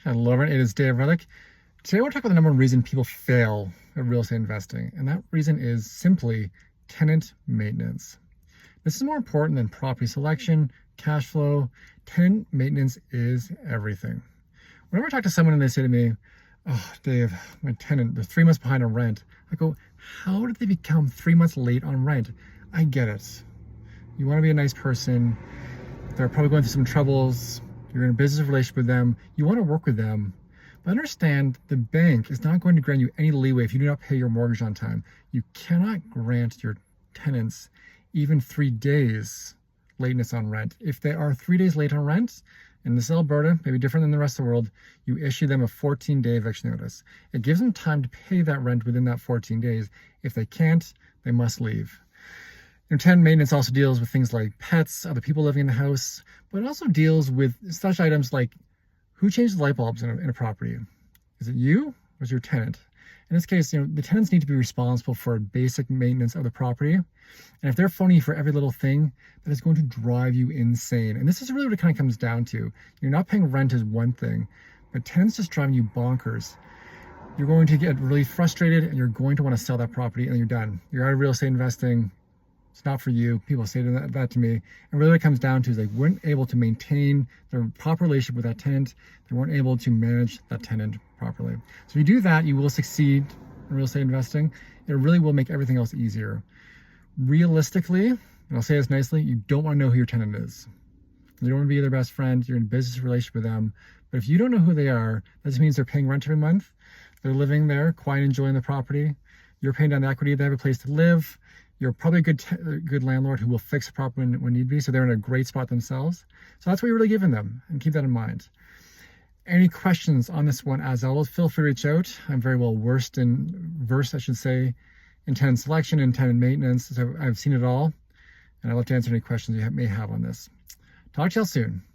Hello, everyone. It is Dave Relic. Today, I want to talk about the number one reason people fail at real estate investing, and that reason is simply tenant maintenance. This is more important than property selection, cash flow. Tenant maintenance is everything. Whenever I talk to someone and they say to me, "Oh, Dave, my tenant, they're 3 months behind on rent," I go, "How did they become 3 months late on rent?" I get it. You want to be a nice person. They're probably going through some troubles. You're in a business relationship with them. You want to work with them. But understand, the bank is not going to grant you any leeway if you do not pay your mortgage on time. You cannot grant your tenants even 3 days lateness on rent. If they are 3 days late on rent, in this Alberta, maybe different than the rest of the world, you issue them a 14-day eviction notice. It gives them time to pay that rent within that 14 days. If they can't, they must leave. Tenant maintenance also deals with things like pets, other people living in the house, but it also deals with such items like who changed the light bulbs in a property? Is it you or is it your tenant? In this case, the tenants need to be responsible for basic maintenance of the property. And if they're phoning you for every little thing, that is going to drive you insane. And this is really what it kind of comes down to. You're not paying rent is one thing, but tenants just driving you bonkers. You're going to get really frustrated and you're going to want to sell that property and then you're done. You're out of real estate investing. It's not for you. People say that to me. And really what it comes down to is they weren't able to maintain their proper relationship with that tenant. They weren't able to manage that tenant properly. So if you do that, you will succeed in real estate investing. It really will make everything else easier. Realistically, and I'll say this nicely, you don't want to know who your tenant is. You don't want to be their best friend. You're in a business relationship with them. But if you don't know who they are, that just means they're paying rent every month. They're living there, quite enjoying the property. You're paying down the equity. They have a place to live. You're probably a good landlord who will fix the property when need be, so they're in a great spot themselves. So that's what you're really giving them, and keep that in mind. Any questions on this one, as always, feel free to reach out. I'm very well versed, in tenant selection and tenant maintenance. So I've seen it all, and I'd love to answer any questions you may have on this. Talk to y'all soon.